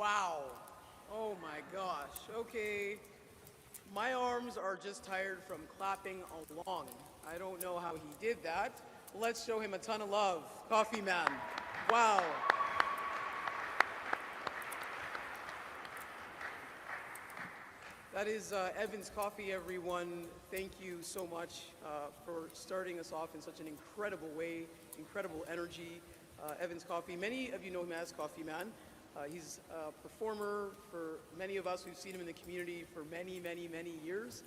Wow. Oh my gosh. Okay. My arms are just tired from clapping along. I don't know how he did that. Let's show him a ton of love. Coffee Man. Wow. That is Evan's Coffee, everyone. Thank you so much for starting us off in such an incredible way, incredible energy. Evan's Coffee, many of you know him as Coffee Man. He's a performer for many of us who've seen him in the community for many, many, many years,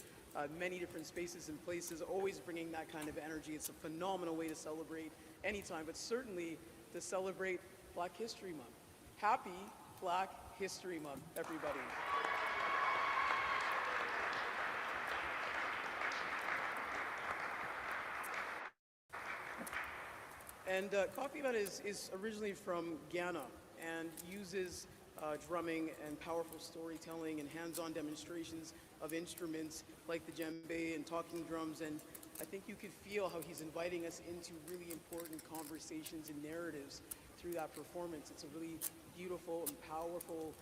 many different spaces and places, always bringing that kind of energy. It's a phenomenal way to celebrate anytime, but certainly to celebrate Black History Month. Happy Black History Month, everybody. And Coffee Man is originally from Ghana and uses drumming and powerful storytelling and hands-on demonstrations of instruments like the djembe and talking drums. And I think you could feel how he's inviting us into really important conversations and narratives through that performance. It's a really beautiful and powerful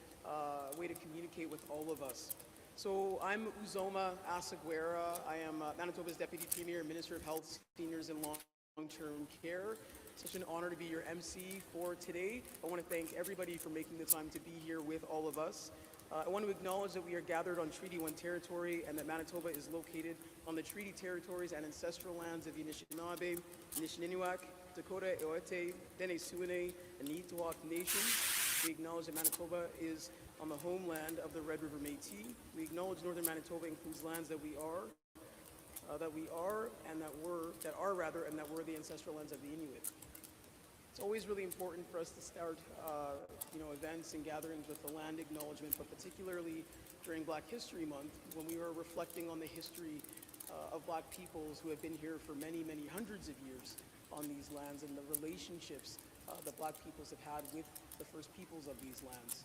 way to communicate with all of us. So I'm Uzoma Asagwera. I am Manitoba's Deputy Premier, Minister of Health, Seniors and Long-Term Care. Such an honor to be your MC for today. I want to thank everybody for making the time to be here with all of us. I want to acknowledge that we are gathered on Treaty 1 territory and that Manitoba is located on the treaty territories and ancestral lands of the Anishinaabe, Anishinaabe, Dakota, Eote, Dene Suene, and Niitawak nations. We acknowledge that Manitoba is on the homeland of the Red River Métis. We acknowledge Northern Manitoba includes lands that we are, and that were the ancestral lands of the Inuit. It's always really important for us to start, events and gatherings with the land acknowledgement, but particularly during Black History Month, when we are reflecting on the history of Black peoples who have been here for many, many hundreds of years on these lands, and the relationships that Black peoples have had with the first peoples of these lands,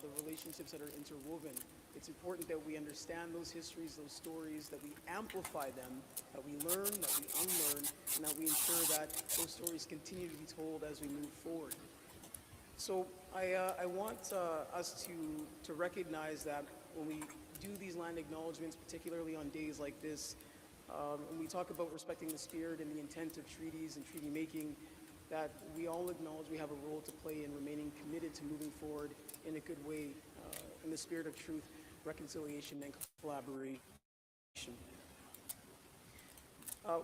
the relationships that are interwoven. It's important that we understand those histories, those stories, that we amplify them, that we learn, that we unlearn, and that we ensure that those stories continue to be told as we move forward. So I want us to recognize that when we do these land acknowledgements, particularly on days like this, when we talk about respecting the spirit and the intent of treaties and treaty making, that we all acknowledge we have a role to play in remaining committed to moving forward in a good way, in the spirit of truth, reconciliation, and collaboration.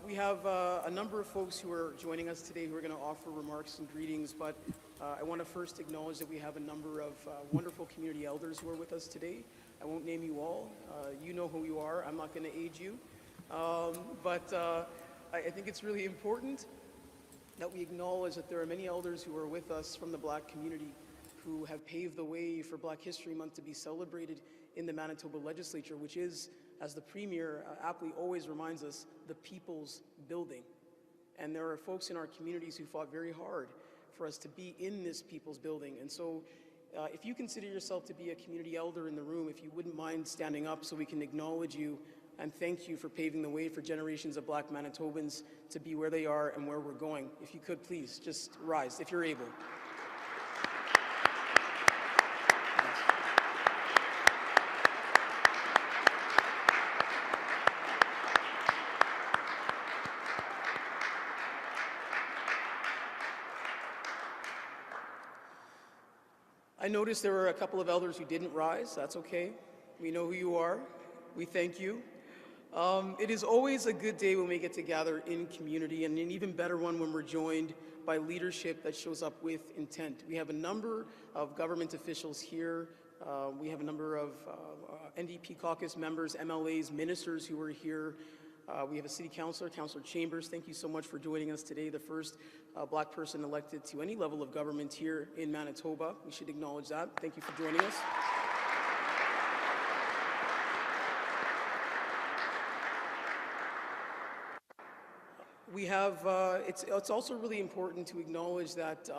We have a number of folks who are joining us today who are going to offer remarks and greetings, but I want to first acknowledge that we have a number of wonderful community elders who are with us today. I won't name you all. You know who you are. I'm not going to age you. But I think it's really important that we acknowledge that there are many elders who are with us from the Black community who have paved the way for Black History Month to be celebrated in the Manitoba legislature, which is, as the Premier aptly always reminds us, the people's building. And there are folks in our communities who fought very hard for us to be in this people's building. And so if you consider yourself to be a community elder in the room, if you wouldn't mind standing up so we can acknowledge you and thank you for paving the way for generations of Black Manitobans to be where they are and where we're going. If you could, please, just rise, if you're able. I noticed there were a couple of elders who didn't rise. That's okay. We know who you are. We thank you. It is always a good day when we get to gather in community, and an even better one when we're joined by leadership that shows up with intent. We have a number of government officials here. We have a number of NDP caucus members, MLAs, ministers who are here. We have a city councilor, Councillor Chambers. Thank you so much for joining us today, the first Black person elected to any level of government here in Manitoba. We should acknowledge that. Thank you for joining us. We have, it's also really important to acknowledge that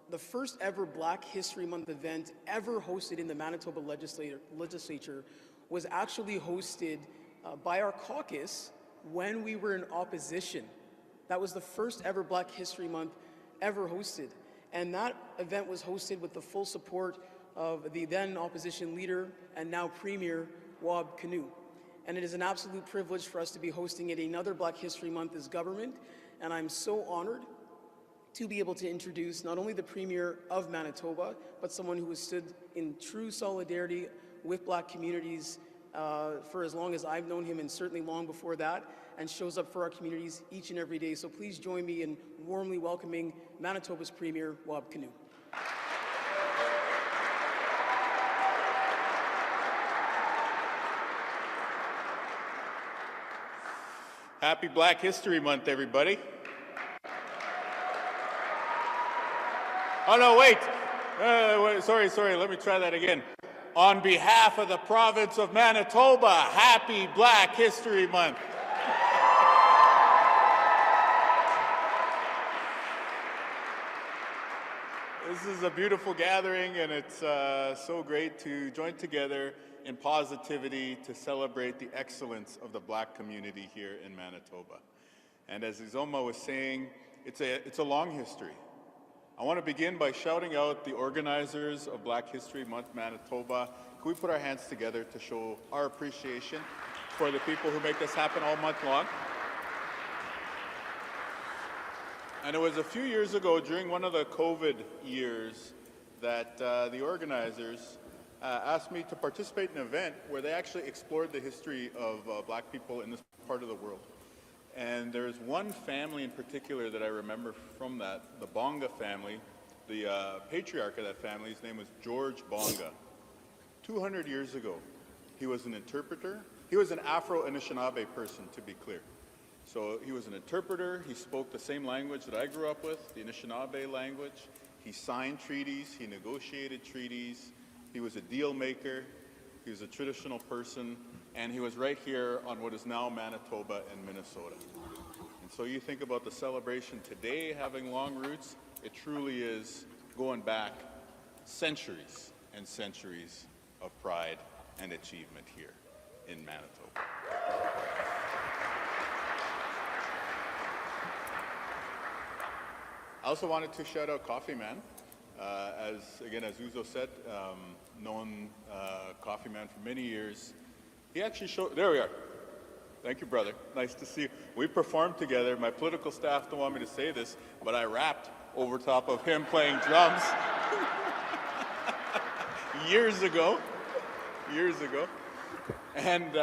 the first ever Black History Month event ever hosted in the Manitoba legislature was actually hosted by our caucus when we were in opposition. That was the first ever Black History Month ever hosted. And that event was hosted with the full support of the then opposition leader and now Premier Wab Kinew. And it is an absolute privilege for us to be hosting it another Black History Month as government. And I'm so honored to be able to introduce not only the Premier of Manitoba, but someone who has stood in true solidarity with Black communities for as long as I've known him, and certainly long before that, and shows up for our communities each and every day. So please join me in warmly welcoming Manitoba's Premier, Wab Kinew. Happy Black History Month, everybody. Oh, no, wait. Sorry, let me try that again. On behalf of the province of Manitoba, happy Black History Month. This is a beautiful gathering, and it's so great to join together in positivity to celebrate the excellence of the Black community here in Manitoba. And as Izoma was saying, it's a long history. I want to begin by shouting out the organizers of Black History Month Manitoba. Can we put our hands together to show our appreciation for the people who make this happen all month long? And it was a few years ago, during one of the COVID years, that the organizers asked me to participate in an event where they actually explored the history of Black people in this part of the world. And there's one family in particular that I remember from that, the Bonga family. The patriarch of that family, his name was George Bonga. 200 years ago, he was an interpreter. He was an Afro-Anishinaabe person, to be clear. So he was an interpreter. He spoke the same language that I grew up with, the Anishinaabe language. He signed treaties. He negotiated treaties. He was a deal maker. He was a traditional person. And he was right here on what is now Manitoba and Minnesota. And so you think about the celebration today having long roots, it truly is going back centuries and centuries of pride and achievement here in Manitoba. I also wanted to shout out Coffee Man. As Uzo said, known Coffee Man for many years. He actually showed, there we are. Thank you, brother. Nice to see you. We performed together. My political staff don't want me to say this, but I rapped over top of him playing drums years ago. And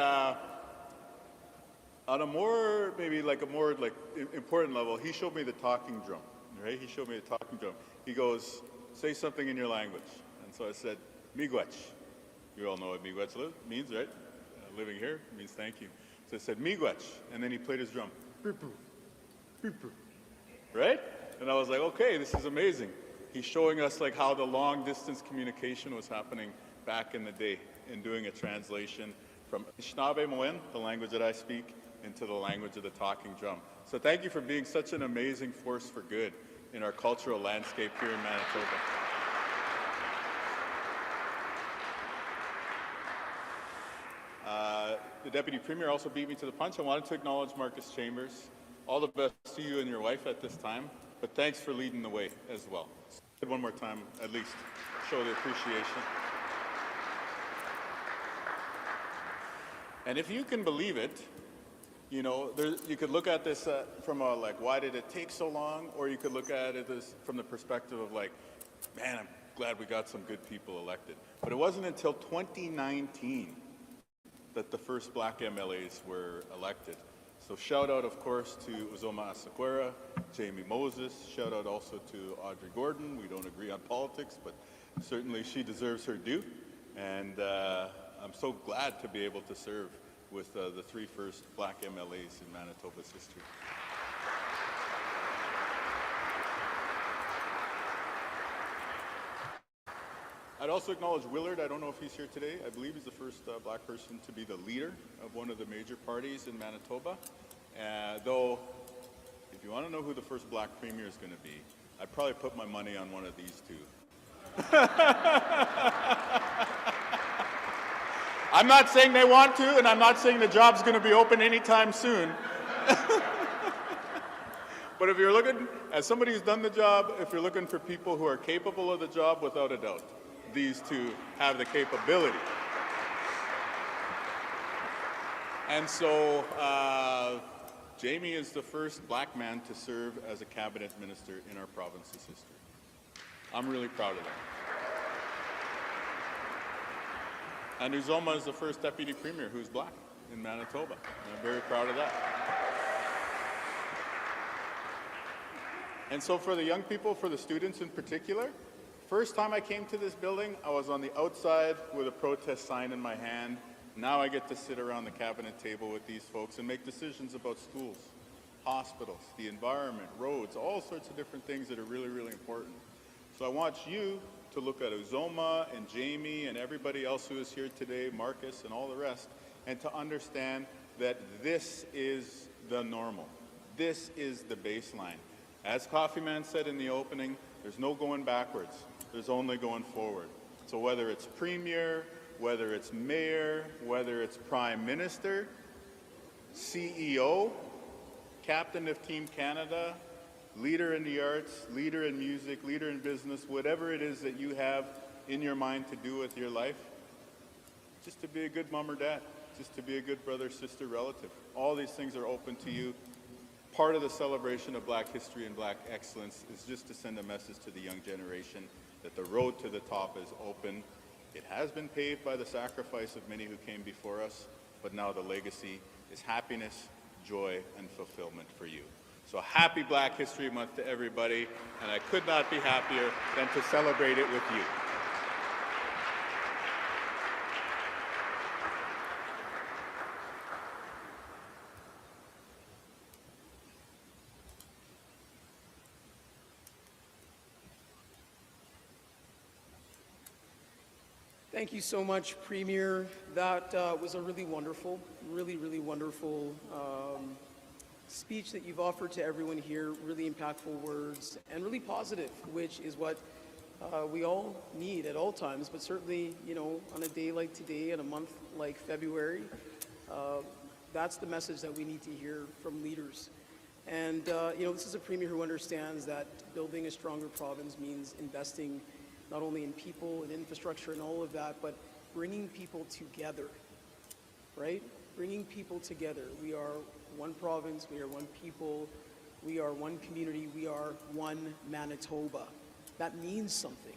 on a more, maybe like a more like important level, he showed me the talking drum, right? He showed me the talking drum. He goes, say something in your language. And so I said, miigwech. You all know what miigwech means, right? Living here means thank you. So I said, miigwech. And then he played his drum. Right? And I was like, okay, this is amazing. He's showing us like how the long distance communication was happening back in the day in doing a translation from Anishinaabe Moen, the language that I speak, into the language of the talking drum. So thank you for being such an amazing force for good in our cultural landscape here in Manitoba. The Deputy Premier also beat me to the punch. I wanted to acknowledge Marcus Chambers. All the best to you and your wife at this time, but thanks for leading the way as well. One more time, at least, show the appreciation. And if you can believe it, you know, you could look at this from a, like, why did it take so long? Or you could look at it as, from the perspective of like, man, I'm glad we got some good people elected. But it wasn't until 2019 that the first Black MLAs were elected. So shout out, of course, to Uzoma Asaquera, Jamie Moses. Shout out also to Audrey Gordon. We don't agree on politics, but certainly she deserves her due. And I'm so glad to be able to serve with the three first Black MLAs in Manitoba's history. I'd also acknowledge Willard. I don't know if he's here today. I believe he's the first Black person to be the leader of one of the major parties in Manitoba. Though, if you want to know who the first Black Premier is going to be, I'd probably put my money on one of these two. I'm not saying they want to, and I'm not saying the job's going to be open anytime soon. But if you're looking, as somebody who's done the job, if you're looking for people who are capable of the job, without a doubt, these two have the capability. And so Jamie is the first Black man to serve as a cabinet minister in our province's history. I'm really proud of that. And Uzoma is the first deputy premier who's Black in Manitoba. And I'm very proud of that. And so for the young people, for the students in particular, first time I came to this building, I was on the outside with a protest sign in my hand. Now I get to sit around the cabinet table with these folks and make decisions about schools, hospitals, the environment, roads, all sorts of different things that are really, really important. So I want you to look at Uzoma and Jamie and everybody else who is here today, Marcus and all the rest, and to understand that this is the normal. This is the baseline. As Coffee Man said in the opening, there's no going backwards. There's only going forward. So whether it's premier, whether it's mayor, whether it's prime minister, CEO, captain of Team Canada, leader in the arts, leader in music, leader in business, whatever it is that you have in your mind to do with your life, just to be a good mom or dad, just to be a good brother, sister, relative. All these things are open to you. Part of the celebration of Black history and Black excellence is just to send a message to the young generation that the road to the top is open. It has been paved by the sacrifice of many who came before us, but now the legacy is happiness, joy, and fulfillment for you. So happy Black History Month to everybody, and I could not be happier than to celebrate it with you. Thank you so much, Premier. That was a really wonderful, really wonderful speech that you've offered to everyone here, really impactful words, and really positive, which is what we all need at all times, but certainly, you know, on a day like today and a month like February, that's the message that we need to hear from leaders. And, you know, this is a Premier who understands that building a stronger province means investing not only in people and infrastructure and all of that, but bringing people together, right? Bringing people together. We are one province, we are one people, we are one community, we are one Manitoba. That means something,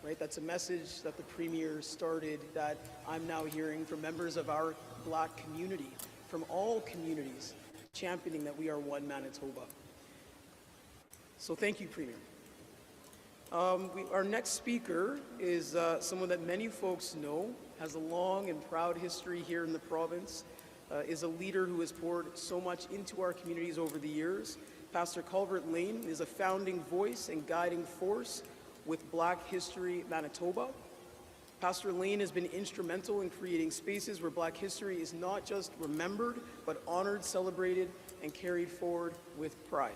right? That's a message that the Premier started that I'm now hearing from members of our Black community, from all communities, championing that we are one Manitoba. So thank you, Premier. Our next speaker is someone that many folks know, has a long and proud history here in the province, is a leader who has poured so much into our communities over the years. Pastor Culvert Lane is a founding voice and guiding force with Black History Manitoba. Pastor Lane has been instrumental in creating spaces where Black history is not just remembered, but honored, celebrated, and carried forward with pride.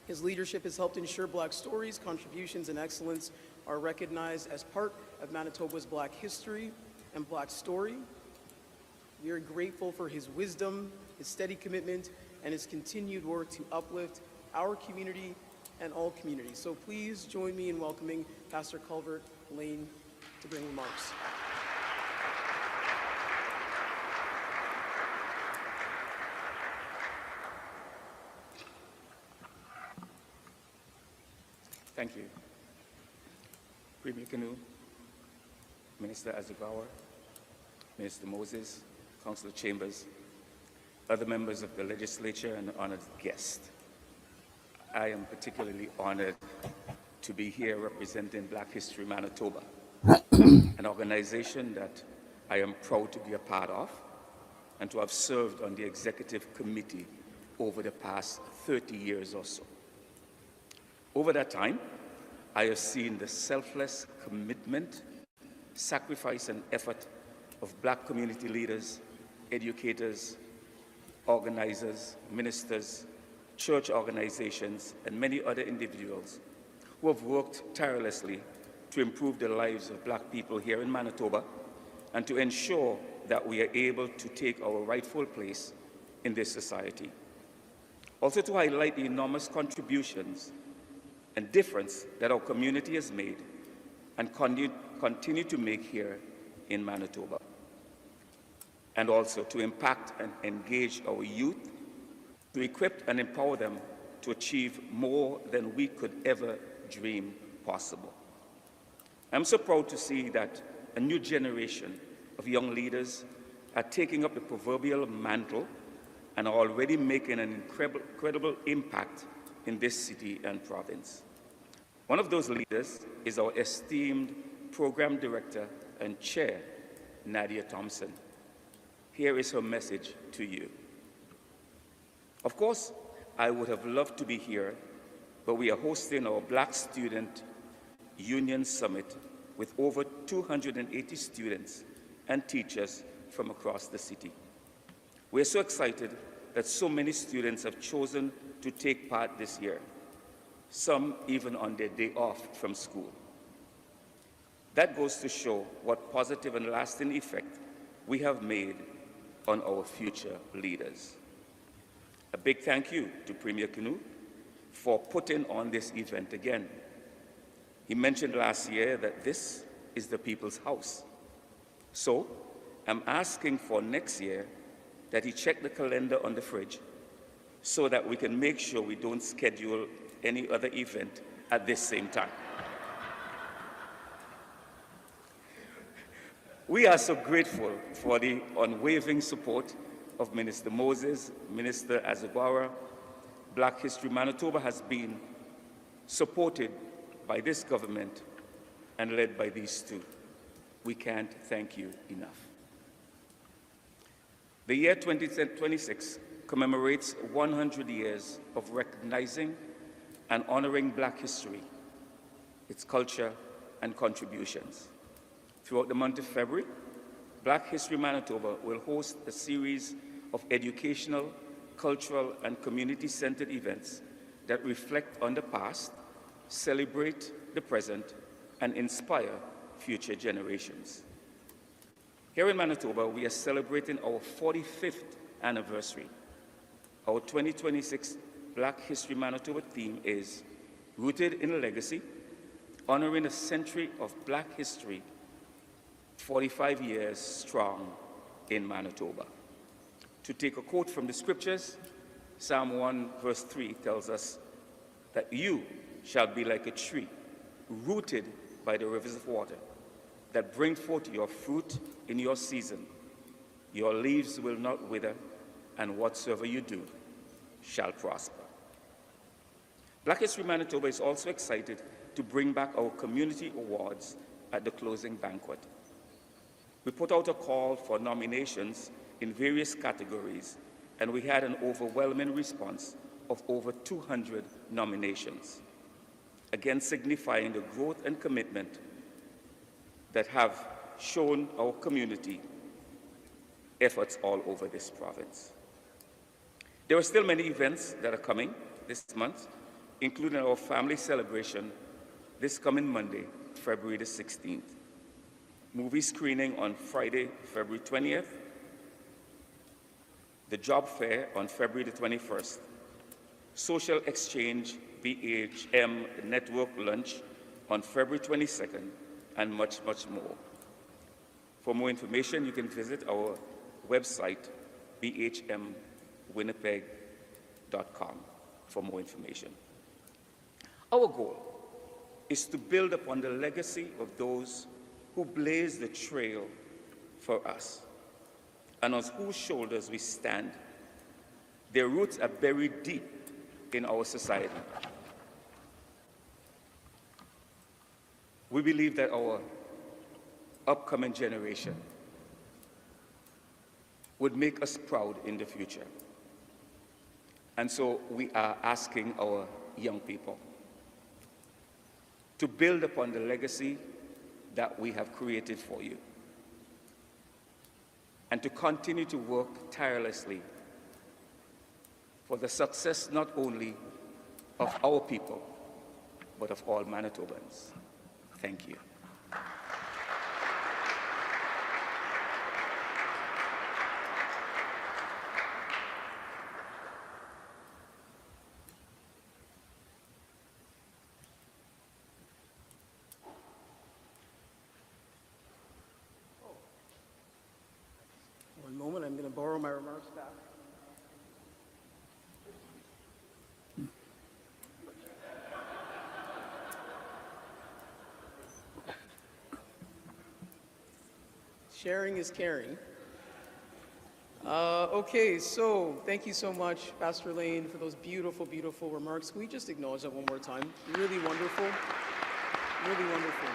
His leadership has helped ensure Black stories, contributions, and excellence are recognized as part of Manitoba's Black history and Black story. We are grateful for his wisdom, his steady commitment, and his continued work to uplift our community and all communities. So please join me in welcoming Pastor Culvert Lane to bring remarks. Thank you. Premier Kinew, Minister Azubawa, Minister Moses, Councillor Chambers, other members of the legislature, and honored guests. I am particularly honored to be here representing Black History Manitoba, an organization that I am proud to be a part of and to have served on the executive committee over the past 30 years or so. Over that time, I have seen the selfless commitment, sacrifice, and effort of Black community leaders, educators, organizers, ministers, church organizations, and many other individuals who have worked tirelessly to improve the lives of Black people here in Manitoba and to ensure that we are able to take our rightful place in this society. Also to highlight the enormous contributions and difference that our community has made and continue to make here in Manitoba. And also to impact and engage our youth, to equip and empower them to achieve more than we could ever dream possible. I'm so proud to see that a new generation of young leaders are taking up the proverbial mantle and are already making an incredible impact in this city and province. One of those leaders is our esteemed Program Director and Chair, Nadia Thompson. Here is her message to you. Of course, I would have loved to be here, but we are hosting our Black Student Union Summit with over 280 students and teachers from across the city. We're so excited that so many students have chosen to take part this year, some even on their day off from school. That goes to show what positive and lasting effect we have made on our future leaders. A big thank you to Premier Kinew for putting on this event again. He mentioned last year that this is the people's house. So I'm asking for next year that he check the calendar on the fridge so that we can make sure we don't schedule any other event at this same time. We are so grateful for the unwavering support of Minister Moses, Minister Azubawa. Black History Manitoba has been supported by this government and led by these two. We can't thank you enough. The year 2026 commemorates 100 years of recognizing and honoring Black history, its culture and contributions. Throughout the month of February, Black History Manitoba will host a series of educational, cultural, and community-centered events that reflect on the past, celebrate the present, and inspire future generations. Here in Manitoba, we are celebrating our 45th anniversary. Our 2026 Black History Manitoba theme is Rooted in a Legacy, honoring a century of Black history, 45 years strong in Manitoba. To take a quote from the scriptures, Psalm 1 verse 3 tells us that you shall be like a tree rooted by the rivers of water that bring forth your fruit in your season. Your leaves will not wither, and whatsoever you do shall prosper. Black History Manitoba is also excited to bring back our community awards at the closing banquet. We put out a call for nominations in various categories, and we had an overwhelming response of over 200 nominations, again signifying the growth and commitment that have shown our community efforts all over this province. There are still many events that are coming this month, including our family celebration this coming Monday, February the 16th. Movie screening on Friday, February 20th. The job fair on February the 21st. Social exchange BHM network lunch on February 22nd, and much, much more. For more information, you can visit our website, bhmwinnipeg.com, for more information. Our goal is to build upon the legacy of those who blazed the trail for us and on whose shoulders we stand. Their roots are buried deep in our society. We believe that our upcoming generation would make us proud in the future. And so we are asking our young people to build upon the legacy that we have created for you and to continue to work tirelessly for the success not only of our people, but of all Manitobans. Thank you. One moment, I'm going to borrow my remarks back. Sharing is caring. Okay, so thank you so much, Pastor Lane, for those beautiful, beautiful remarks. Can we just acknowledge that one more time? Really wonderful. Really wonderful.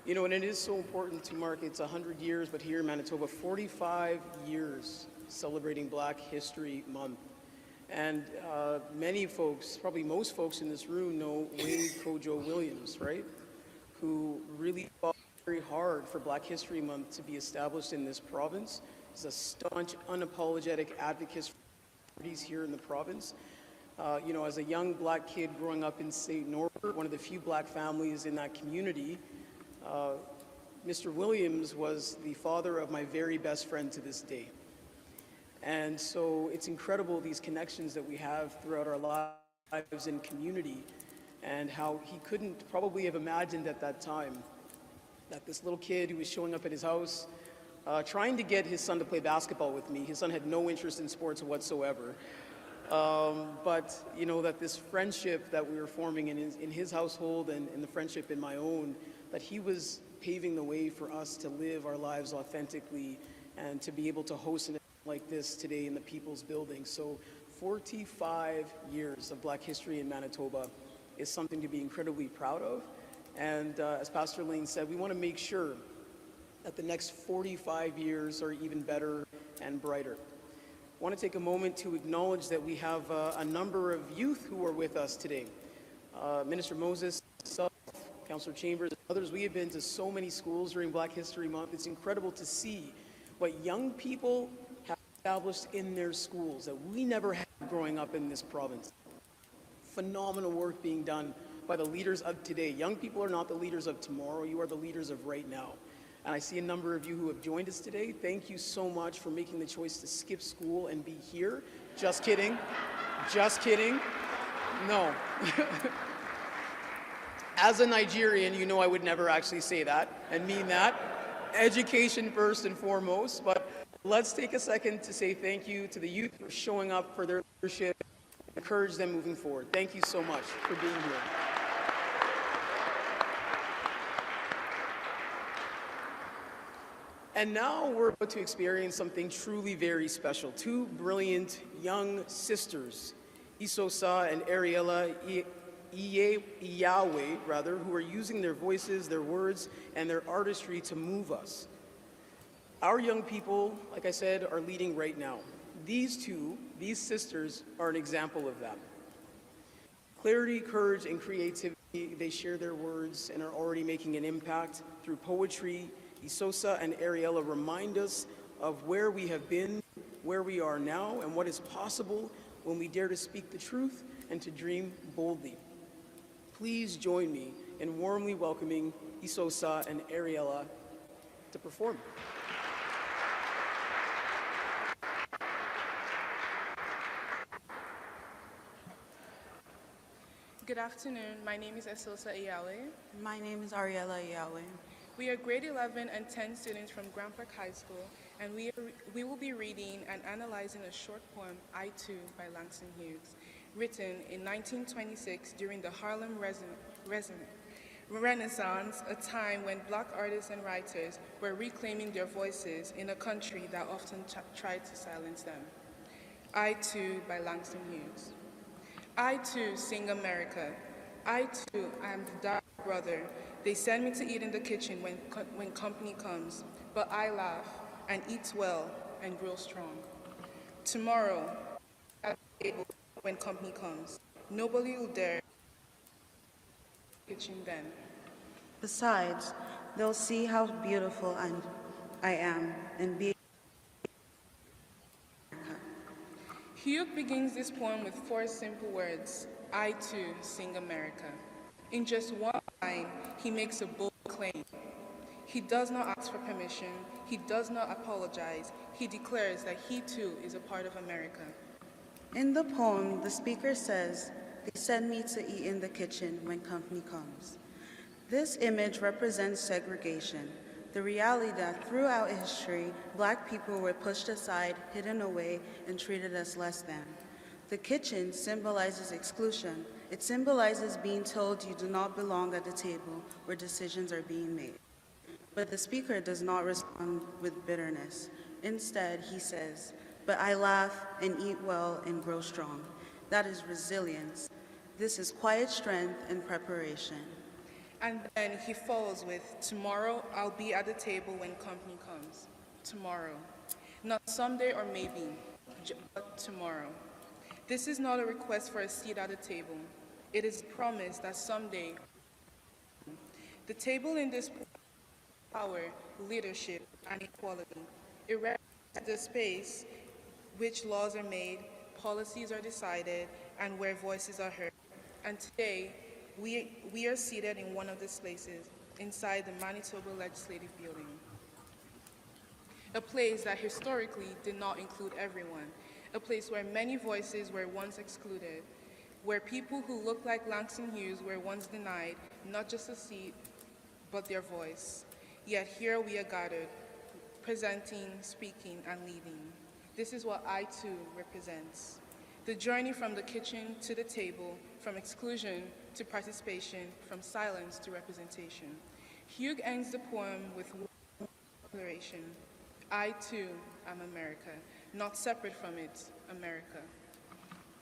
You know, and it is so important to mark it's 100 years, but here in Manitoba, 45 years celebrating Black History Month. And many folks, probably most folks in this room know Wayne Kojo Williams, right? Who really fought very hard for Black History Month to be established in this province. He's a staunch, unapologetic advocate for minorities here in the province. You know, as a young Black kid growing up in St. Norbert, one of the few Black families in that community, Mr. Williams was the father of my very best friend to this day. And so it's incredible, these connections that we have throughout our lives in community, and how he couldn't probably have imagined at that time that this little kid who was showing up at his house, trying to get his son to play basketball with me. His son had no interest in sports whatsoever. But, you know, that this friendship that we were forming in his household and in the friendship in my own, that he was paving the way for us to live our lives authentically and to be able to host an event like this today in the People's Building. So 45 years of Black history in Manitoba is something to be incredibly proud of. And as Pastor Lane said, we want to make sure that the next 45 years are even better and brighter. I want to take a moment to acknowledge that we have a number of youth who are with us today. Minister Moses, myself, Councillor Chambers, and others, we have been to so many schools during Black History Month. It's incredible to see what young people have established in their schools that we never had growing up in this province. Phenomenal work being done by the leaders of today. Young people are not the leaders of tomorrow, you are the leaders of right now. And I see a number of you who have joined us today. Thank you so much for making the choice to skip school and be here. Just kidding. Just kidding. No. As a Nigerian, you know I would never actually say that and mean that. Education first and foremost, but let's take a second to say thank you to the youth for showing up, for their leadership, encourage them moving forward. Thank you so much for being here. And now we're about to experience something truly very special. Two brilliant young sisters, Isosa and Ariella Iyawe, who are using their voices, their words, and their artistry to move us. Our young people, like I said, are leading right now. These sisters, are an example of that. Clarity, courage, and creativity, they share their words and are already making an impact through poetry. Isosa and Ariella remind us of where we have been, where we are now, and what is possible when we dare to speak the truth and to dream boldly. Please join me in warmly welcoming Isosa and Ariella to perform. Good afternoon. My name is Isosa Iyawe. My name is Ariella Iyawe. We are grade 11 and 10 students from Grand Park High School, and we will be reading and analyzing a short poem, I Too, by Langston Hughes, written in 1926 during the Harlem Renaissance, a time when Black artists and writers were reclaiming their voices in a country that often tried to silence them. I Too, by Langston Hughes. I too sing America. I too am the dark brother. They send me to eat in the kitchen when company comes, but I laugh and eat well and grow strong. Tomorrow, at the table when company comes, nobody will dare kitchen then. Besides, they'll see how beautiful I am and be. Hugh begins this poem with 4 simple words, I too sing America. In just one line, he makes a bold claim. He does not ask for permission, he does not apologize, he declares that he too is a part of America. In the poem, the speaker says, they send me to eat in the kitchen when company comes. This image represents segregation, the reality that throughout history, Black people were pushed aside, hidden away, and treated as less than. The kitchen symbolizes exclusion. It symbolizes being told you do not belong at the table where decisions are being made. But the speaker does not respond with bitterness. Instead, he says, but I laugh and eat well and grow strong. That is resilience. This is quiet strength and preparation. And then he follows with, tomorrow I'll be at the table when company comes. Tomorrow. Not someday or maybe, but tomorrow. This is not a request for a seat at the table. It is a promise that someday, the table in this power, leadership, and equality. It represents the space which laws are made, policies are decided, and where voices are heard. And today, we are seated in one of these places, inside the Manitoba Legislative Building. A place that historically did not include everyone, a place where many voices were once excluded, where people who looked like Langston Hughes were once denied not just a seat, but their voice. Yet here we are gathered, presenting, speaking, and leading. This is what I too represents. The journey from the kitchen to the table, from exclusion to participation, from silence to representation. Hugh ends the poem with one declaration. I too am America, not separate from it, America.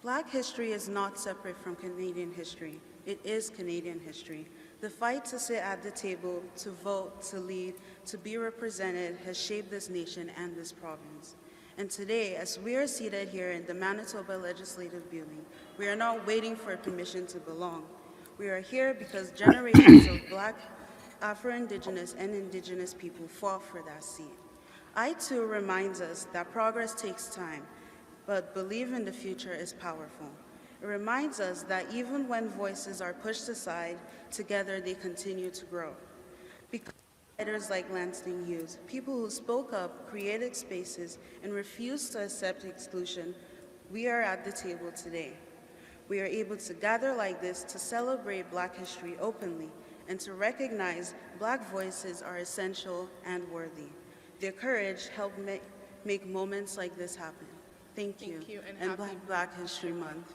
Black history is not separate from Canadian history. It is Canadian history. The fight to sit at the table, to vote, to lead, to be represented has shaped this nation and this province. And today, as we are seated here in the Manitoba Legislative Building, we are not waiting for permission to belong. We are here because generations of Black, Afro-Indigenous, and Indigenous people fought for that seat. I too reminds us that progress takes time, but belief in the future is powerful. It reminds us that even when voices are pushed aside, together they continue to grow. Because of writers like Langston Hughes, people who spoke up, created spaces, and refused to accept exclusion, we are at the table today. We are able to gather like this to celebrate Black history openly and to recognize Black voices are essential and worthy. Their courage helped make moments like this happen. Thank you. And and happy Black History Month.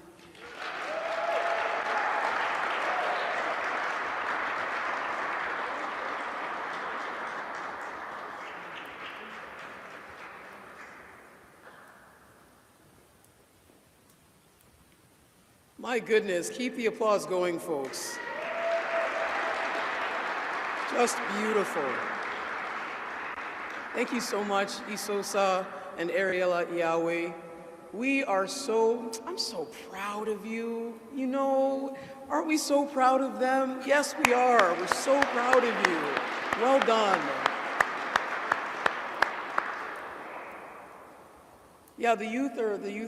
My goodness, keep the applause going, folks. Just beautiful. Thank you so much, Isosa and Ariela Yahweh. I'm so proud of you. You know, aren't we so proud of them? Yes, we are. We're so proud of you. Well done. Yeah, the youth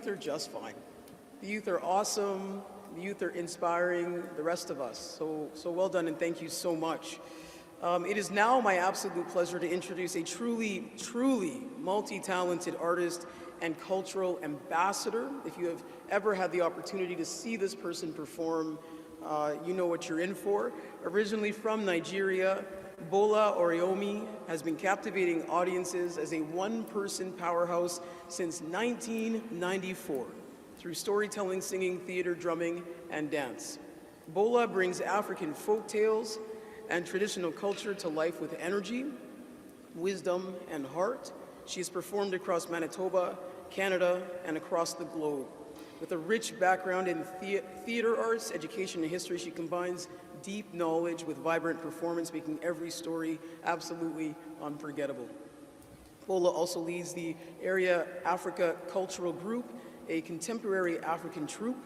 are just fine. The youth are awesome. The youth are inspiring the rest of us. So well done, and thank you so much. It is now my absolute pleasure to introduce a truly, truly multi-talented artist and cultural ambassador. If you have ever had the opportunity to see this person perform, you know what you're in for. Originally from Nigeria, Bola Oriomi has been captivating audiences as a one-person powerhouse since 1994 through storytelling, singing, theater, drumming, and dance. Bola brings African folk tales and traditional culture to life with energy, wisdom, and heart. She has performed across Manitoba, Canada, and across the globe. With a rich background in theater arts, education, and history, she combines deep knowledge with vibrant performance, making every story absolutely unforgettable. Bola also leads the Area Africa Cultural Group, a contemporary African troupe.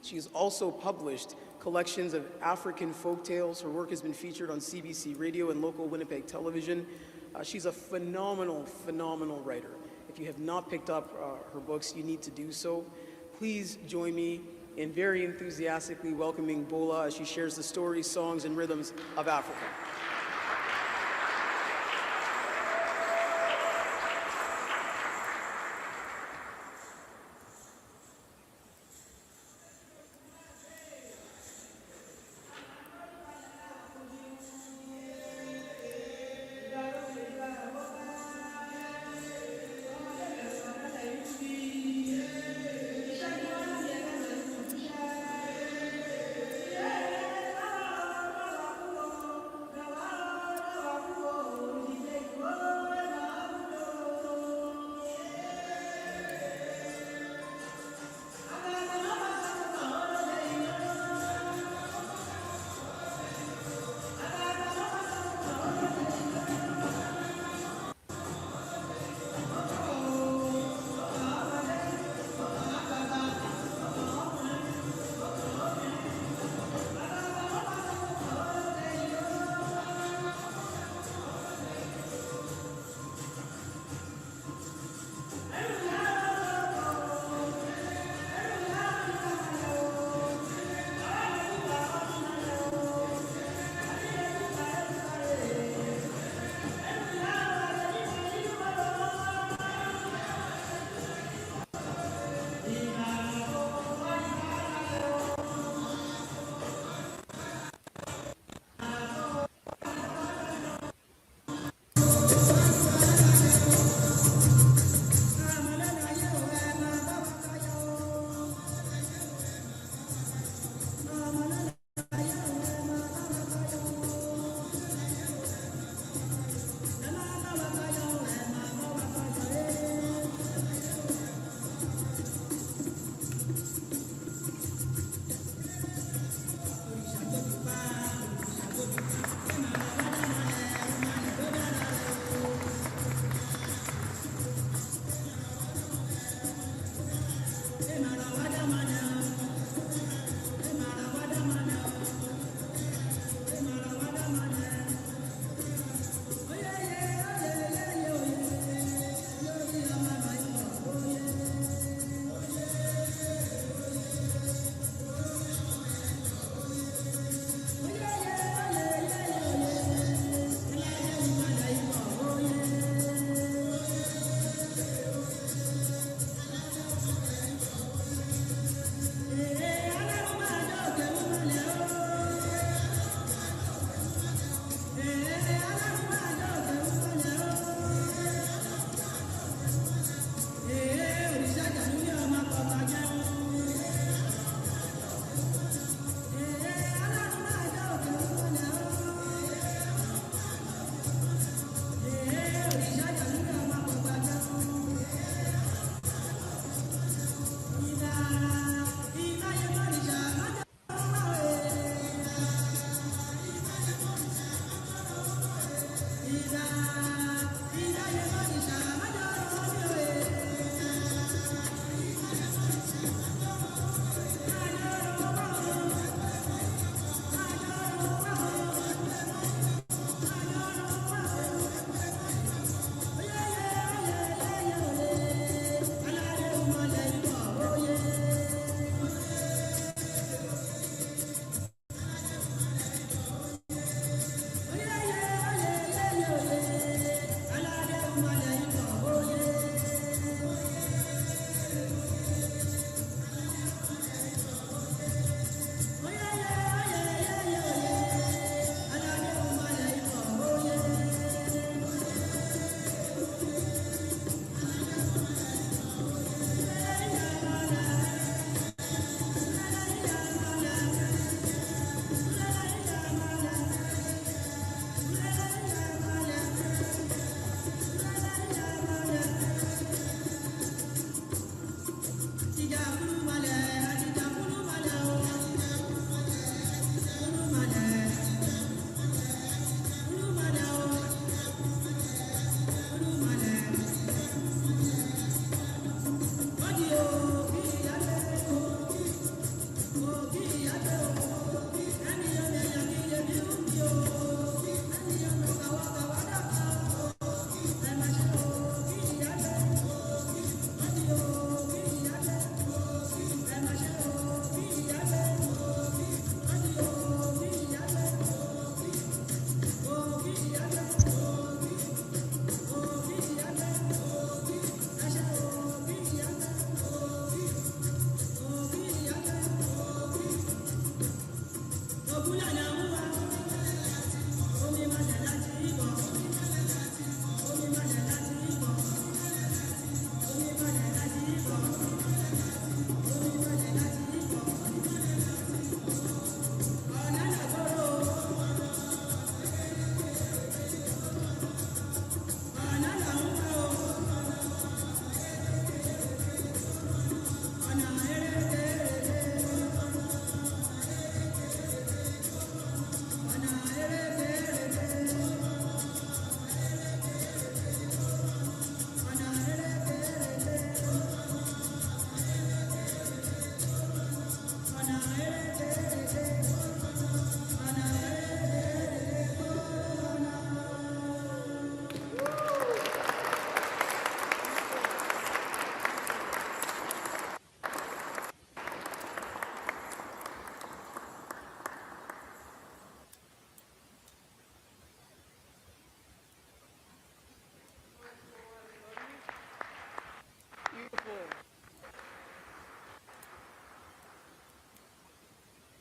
She has also published collections of African folk tales. Her work has been featured on CBC Radio and local Winnipeg television. She's a phenomenal, phenomenal writer. If you have not picked up her books, you need to do so. Please join me in very enthusiastically welcoming Bola as she shares the stories, songs, and rhythms of Africa.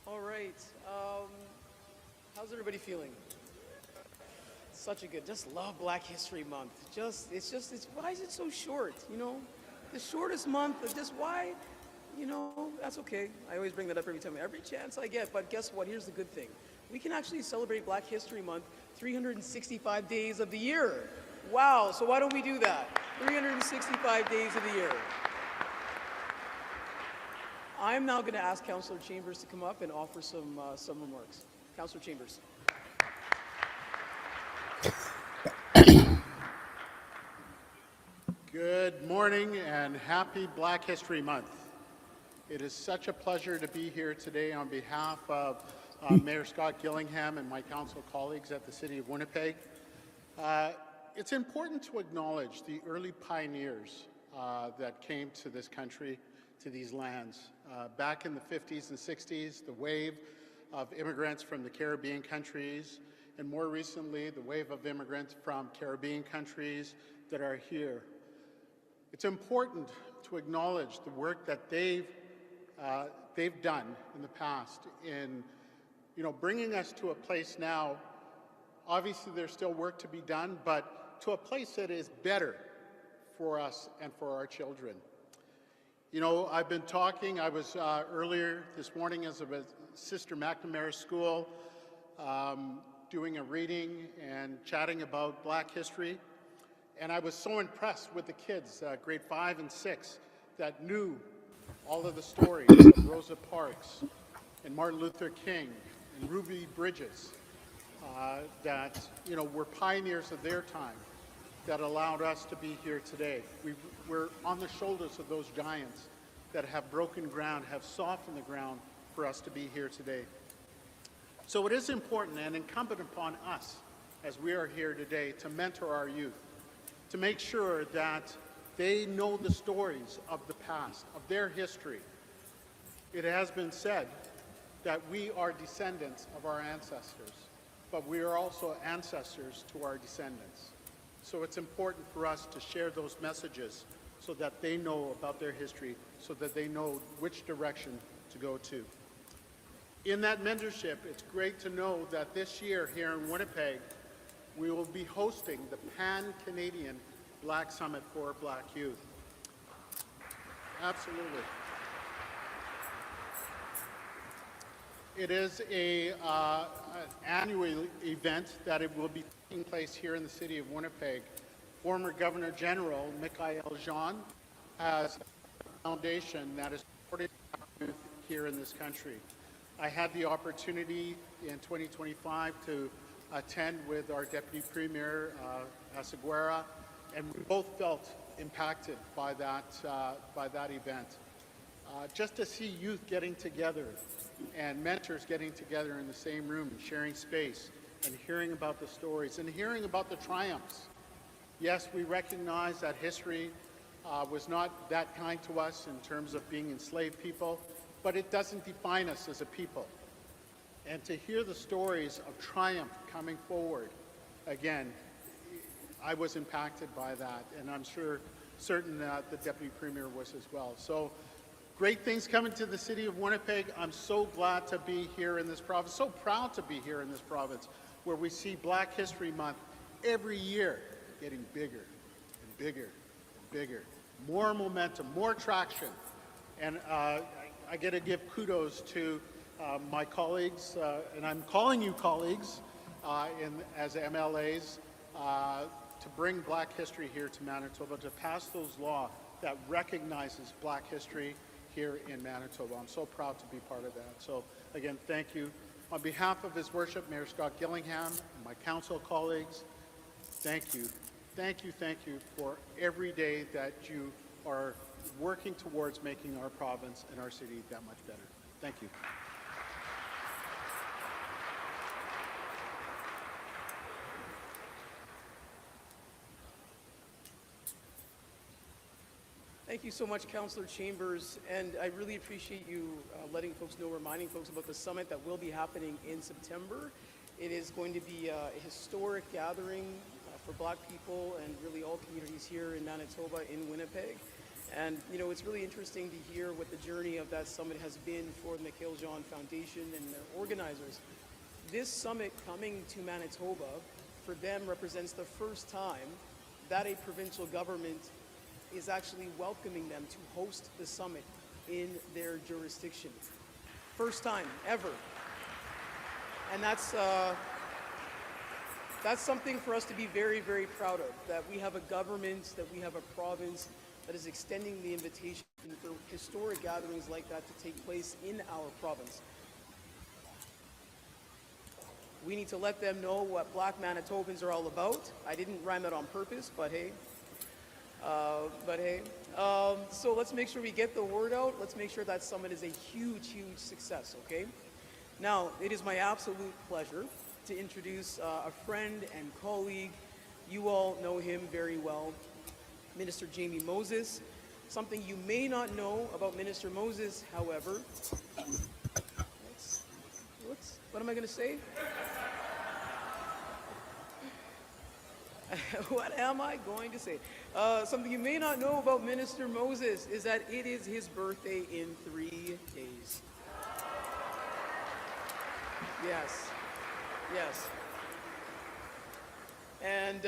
All right. How's everybody feeling? Such a good. Just love Black History Month. Why is it so short? You know, the shortest month. Just why? You know, that's okay. I always bring that up every chance I get. But guess what? Here's the good thing. We can actually celebrate Black History Month 365 days of the year. Wow. So why don't we do that? 365 days of the year. I'm now going to ask Councillor Chambers to come up and offer some remarks. Councillor Chambers. Good morning and happy Black History Month. It is such a pleasure to be here today on behalf of Mayor Scott Gillingham and my council colleagues at the City of Winnipeg. It's important to acknowledge the early pioneers that came to this country, to these lands. Back in the 50s and 60s, the wave of immigrants from the Caribbean countries, and more recently, the wave of immigrants from Caribbean countries that are here. It's important to acknowledge the work that they've done in the past in, bringing us to a place now. Obviously, there's still work to be done, but to a place that is better for us and for our children. You know, I've been talking, I was earlier this morning as a Sister McNamara School doing a reading and chatting about Black history. And I was so impressed with the kids, grade 5 and 6, that knew all of the stories of Rosa Parks and Martin Luther King and Ruby Bridges. that, were pioneers of their time that allowed us to be here today. We're on the shoulders of those giants that have broken ground, have softened the ground for us to be here today. So it is important and incumbent upon us, as we are here today, to mentor our youth, to make sure that they know the stories of the past, of their history. It has been said that we are descendants of our ancestors, but we are also ancestors to our descendants. So it's important for us to share those messages so that they know about their history, so that they know which direction to go to. In that mentorship, it's great to know that this year here in Winnipeg, we will be hosting the Pan-Canadian Black Summit for Black Youth. Absolutely. It is an annual event that it will be taking place here in the city of Winnipeg. Former Governor General Michael Jean has a foundation that is supporting youth here in this country. I had the opportunity in 2025 to attend with our Deputy Premier, Asaguera, and we both felt impacted by that event. Just to see youth getting together and mentors getting together in the same room and sharing space and hearing about the stories and hearing about the triumphs. Yes, we recognize that history was not that kind to us in terms of being enslaved people, but it doesn't define us as a people. And to hear the stories of triumph coming forward, again, I was impacted by that, and I'm certain that the Deputy Premier was as well. So great things coming to the city of Winnipeg. I'm so glad to be here in this province, so proud to be here in this province, where we see Black History Month every year getting bigger and bigger and bigger. More momentum, more traction. And I get to give kudos to my colleagues, and I'm calling you colleagues as MLAs, to bring Black history here to Manitoba, to pass those laws that recognizes Black history here in Manitoba. I'm so proud to be part of that. So again, thank you. On behalf of His Worship Mayor Scott Gillingham and my council colleagues, thank you. Thank you for every day that you are working towards making our province and our city that much better. Thank you. Thank you so much, Councillor Chambers, and I really appreciate you letting folks know, reminding folks about the summit that will be happening in September. It is going to be a historic gathering for Black people and really all communities here in Manitoba, in Winnipeg. And, it's really interesting to hear what the journey of that summit has been for the Michael Jean Foundation and their organizers. This summit coming to Manitoba, for them, represents the first time that a provincial government is actually welcoming them to host the summit in their jurisdiction. First time ever. And that's something for us to be very, very proud of, that we have a government, that we have a province that is extending the invitation for historic gatherings like that to take place in our province. We need to let them know what Black Manitobans are all about. I didn't rhyme that on purpose, but hey. So let's make sure we get the word out. Let's make sure that summit is a huge, huge success, okay? Now, it is my absolute pleasure to introduce a friend and colleague. You all know him very well, Minister Jamie Moses. Something you may not know about Minister Moses, however, what am I going to say? What am I going to say? Something you may not know about Minister Moses is that it is his birthday in 3 days. Yes. And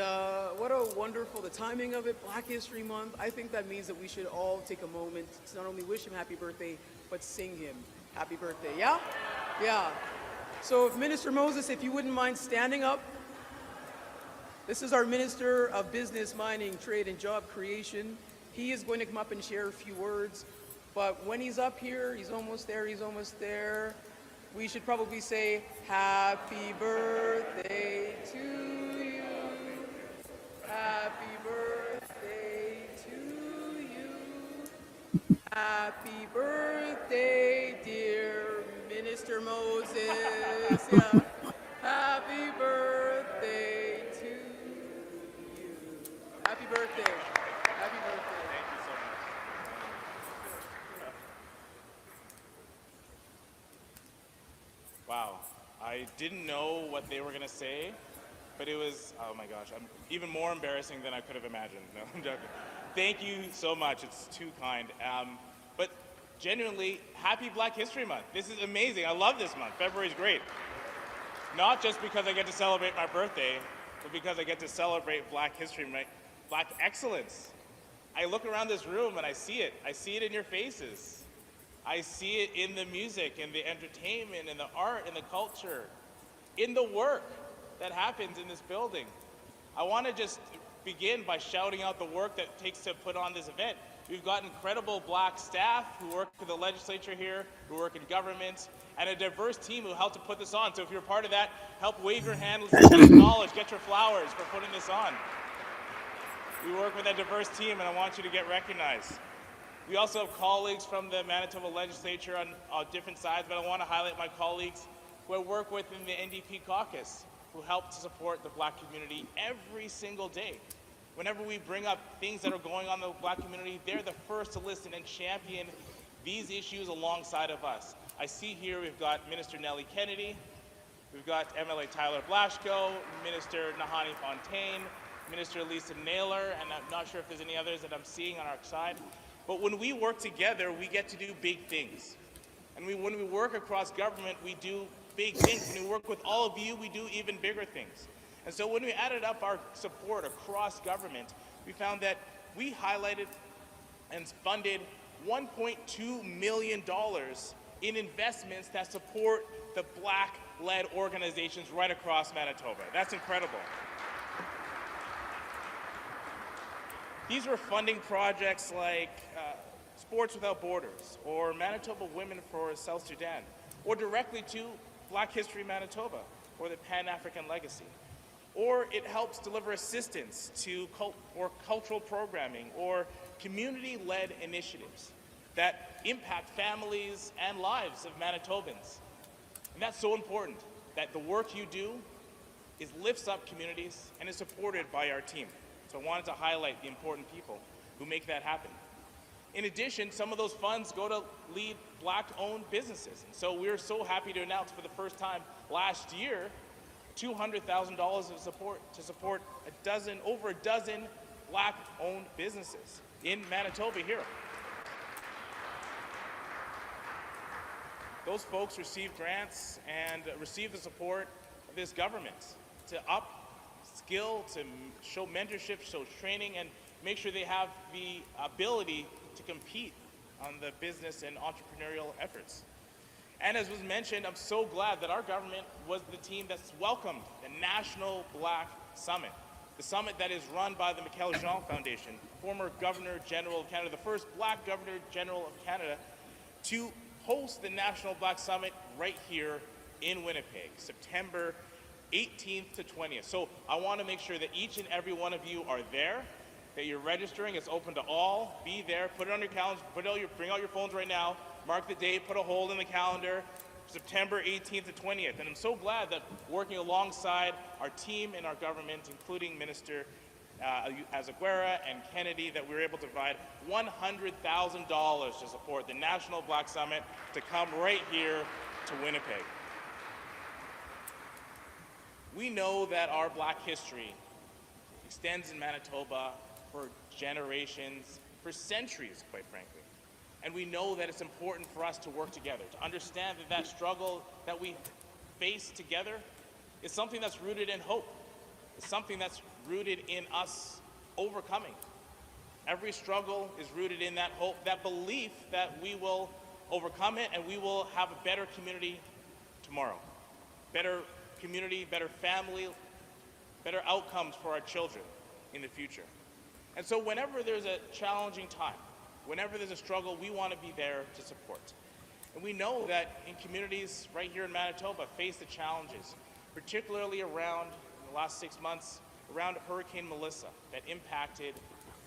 what a wonderful, the timing of it, Black History Month. I think that means that we should all take a moment to not only wish him happy birthday, but sing him happy birthday. Yeah? Yeah. So if Minister Moses, if you wouldn't mind standing up. This is our Minister of Business, Mining, Trade, and Job Creation. He is going to come up and share a few words, but when he's up here, he's almost there. we should probably say happy birthday to you. Happy birthday to you. Happy birthday, dear Minister Moses. Yeah. Happy birthday to you. Happy birthday. Happy birthday. Thank you so much. Wow, I didn't know what they were going to say, but it was, oh my gosh, even more embarrassing than I could have imagined. No, I'm joking. Thank you so much. It's too kind. But genuinely, happy Black History Month. This is amazing. I love this month. February is great. Not just because I get to celebrate my birthday, but because I get to celebrate Black History Month, Black excellence. I look around this room and I see it. I see it in your faces. I see it in the music, in the entertainment, in the art, in the culture, in the work that happens in this building. I want to just begin by shouting out the work that it takes to put on this event. We've got incredible Black staff who work in the legislature here, who work in government, and a diverse team who helped to put this on. So if you're part of that, help wave your hand, let's acknowledge, get your flowers for putting this on. We work with a diverse team, and I want you to get recognized. We also have colleagues from the Manitoba legislature on different sides, but I want to highlight my colleagues who I work with in the NDP caucus, who help to support the Black community every single day. Whenever we bring up things that are going on in the Black community, they're the first to listen and champion these issues alongside of us. I see here we've got Minister Nellie Kennedy, we've got MLA Tyler Blaschko, Minister Nahani Fontaine, Minister Lisa Naylor, and I'm not sure if there's any others that I'm seeing on our side. But when we work together, we get to do big things. And when we work across government, we do big things. When we work with all of you, we do even bigger things. And so when we added up our support across government, we found that we highlighted and funded $1.2 million in investments that support the Black-led organizations right across Manitoba. That's incredible. These were funding projects like Sports Without Borders, or Manitoba Women for South Sudan, or directly to Black History Manitoba, or the Pan-African Legacy. Or it helps deliver assistance to cultural programming or community-led initiatives that impact families and lives of Manitobans. And that's so important, that the work you do lifts up communities and is supported by our team. So I wanted to highlight the important people who make that happen. In addition, some of those funds go to lead Black-owned businesses. And so we're so happy to announce for the first time last year, $200,000 of support to support over a dozen Black-owned businesses in Manitoba here. Those folks receive grants and receive the support of this government to upskill, to show mentorship, show training, and make sure they have the ability to compete on the business and entrepreneurial efforts. And as was mentioned, I'm so glad that our government was the team that's welcomed the National Black Summit, the summit that is run by the Michael Jean Foundation, former Governor General of Canada, the first Black Governor General of Canada, to host the National Black Summit right here in Winnipeg, September 18th to 20th. So I want to make sure that each and every one of you are there, that you're registering. It's open to all. Be there. Put it on your calendars. Bring out your phones right now. Mark the date. Put a hold in the calendar. September 18th to 20th. And I'm so glad that working alongside our team and our government, including Minister Azaguera and Kennedy, that we were able to provide $100,000 to support the National Black Summit to come right here to Winnipeg. We know that our Black history extends in Manitoba for generations, for centuries, quite frankly. And we know that it's important for us to work together, to understand that that struggle that we face together is something that's rooted in hope. It's something that's rooted in us overcoming. Every struggle is rooted in that hope, that belief that we will overcome it and we will have a better community tomorrow. Better community, better family, better outcomes for our children in the future. And so whenever there's a challenging time, whenever there's a struggle, we want to be there to support. And we know that in communities right here in Manitoba face the challenges, particularly around, in the last 6 months, around Hurricane Melissa that impacted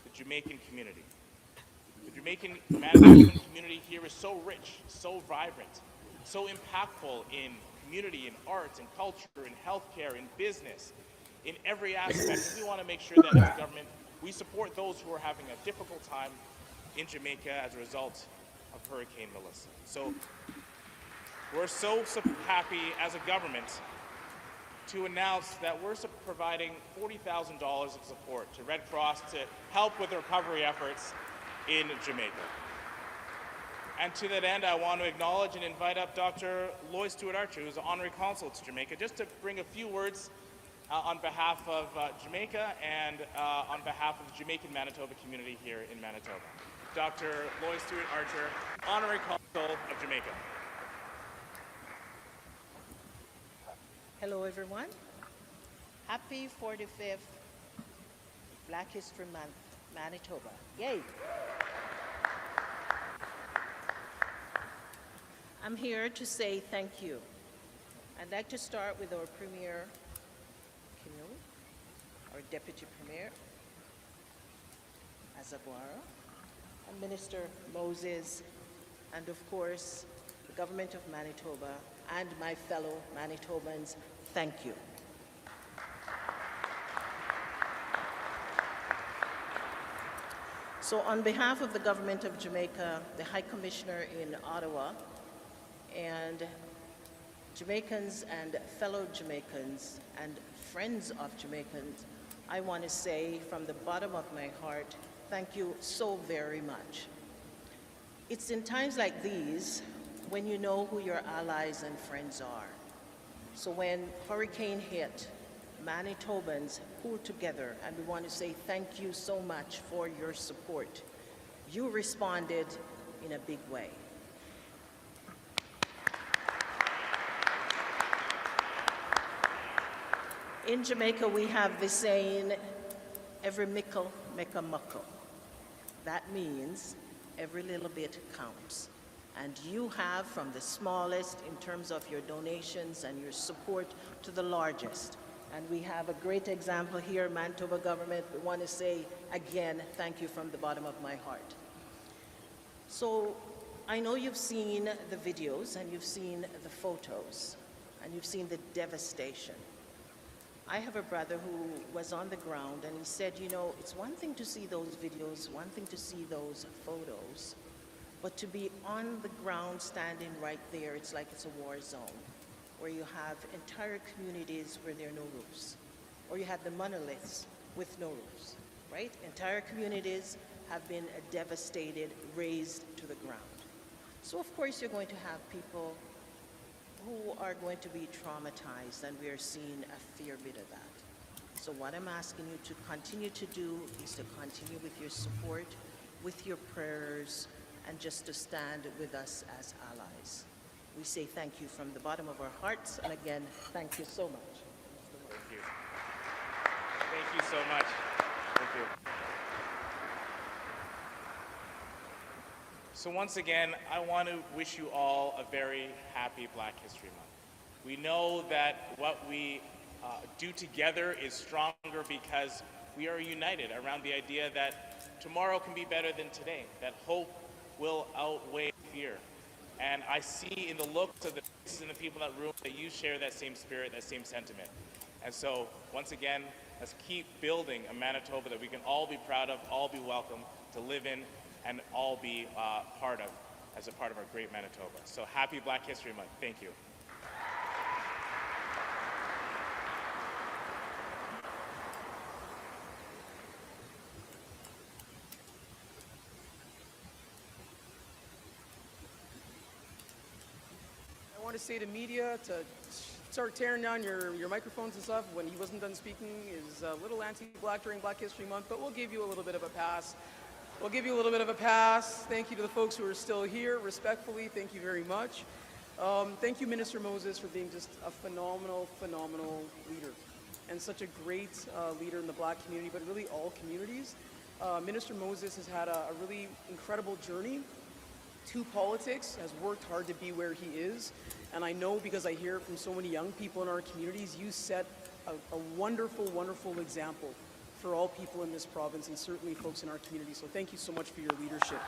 the Jamaican community. The Jamaican Manitoban community here is so rich, so vibrant, so impactful in community, in arts, in culture, in healthcare, in business, in every aspect. And we want to make sure that as a government, we support those who are having a difficult time in Jamaica as a result of Hurricane Melissa. So we're so happy as a government to announce that we're donating $40,000 of support to Red Cross to help with the recovery efforts in Jamaica. And to that end, I want to acknowledge and invite up Dr. Lloyd Stewart-Archer, who's the Honorary Consul to Jamaica, just to bring a few words on behalf of Jamaica and on behalf of the Jamaican Manitoba community here in Manitoba. Dr. Lloyd Stewart-Archer, Honorary Consul of Jamaica. Hello, everyone. Happy 45th Black History Month, Manitoba. Yay! I'm here to say thank you. I'd like to start with our Premier Kinew, our Deputy Premier Azaguara, and Minister Moses, and of course, the Government of Manitoba and my fellow Manitobans, thank you. So on behalf of the Government of Jamaica, the High Commissioner in Ottawa, and Jamaicans and fellow Jamaicans and friends of Jamaicans, I want to say from the bottom of my heart, thank you so very much. It's in times like these when you know who your allies and friends are. So when hurricane hit, Manitobans pulled together, and we want to say thank you so much for your support. You responded in a big way. In Jamaica, we have the saying, every mickle make a muckle. That means every little bit counts. And you have, from the smallest in terms of your donations and your support to the largest. And we have a great example here, Manitoba government. We want to say, again, thank you from the bottom of my heart. So I know you've seen the videos and you've seen the photos and you've seen the devastation. I have a brother who was on the ground and he said, you know, it's one thing to see those videos, one thing to see those photos, but to be on the ground standing right there, it's like it's a war zone where you have entire communities where there are no roofs, or you have the monoliths with no roofs, right? Entire communities have been devastated, razed to the ground. So of course you're going to have people who are going to be traumatized, and we are seeing a fair bit of that. So what I'm asking you to continue to do is to continue with your support, with your prayers, and just to stand with us as allies. We say thank you from the bottom of our hearts, and again, thank you so much. Thank you. Thank you so much. Thank you. So once again, I want to wish you all a very happy Black History Month. We know that what we do together is stronger because we are united around the idea that tomorrow can be better than today, that hope will outweigh fear. And I see in the looks of the faces and the people in that room that you share that same spirit, that same sentiment. And so, once again, let's keep building a Manitoba that we can all be proud of, all be welcome to live in, and all be part of as a part of our great Manitoba. So happy Black History Month. Thank you. I want to say to media to start tearing down your microphones and stuff when he wasn't done speaking. Is a little anti-Black during Black History Month, but we'll give you a little bit of a pass. We'll give you a little bit of a pass. Thank you to the folks who are still here. Respectfully, thank you very much. Thank you, Minister Moses, for being just a phenomenal, phenomenal leader and such a great leader in the Black community, but really all communities. Minister Moses has had a really incredible journey, to politics, has worked hard to be where he is. And I know, because I hear it from so many young people in our communities, you set a wonderful, wonderful example for all people in this province and certainly folks in our community. So thank you so much for your leadership.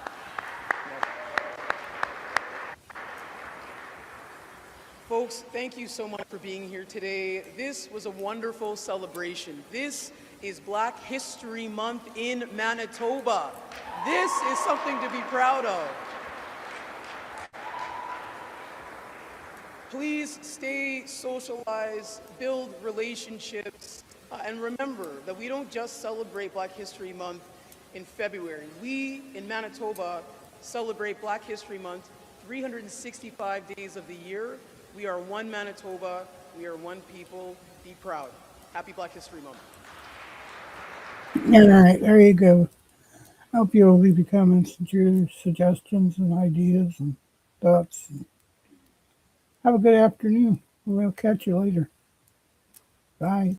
Folks, thank you so much for being here today. This was a wonderful celebration. This is Black History Month in Manitoba. This is something to be proud of. Please stay socialized, build relationships, and remember that we don't just celebrate Black History Month in February. We in Manitoba celebrate Black History Month 365 days of the year. We are one Manitoba. We are one people. Be proud. Happy Black History Month. All right, there you go. I hope you'll leave your comments and your suggestions and ideas and thoughts. Have a good afternoon. We'll catch you later. Bye.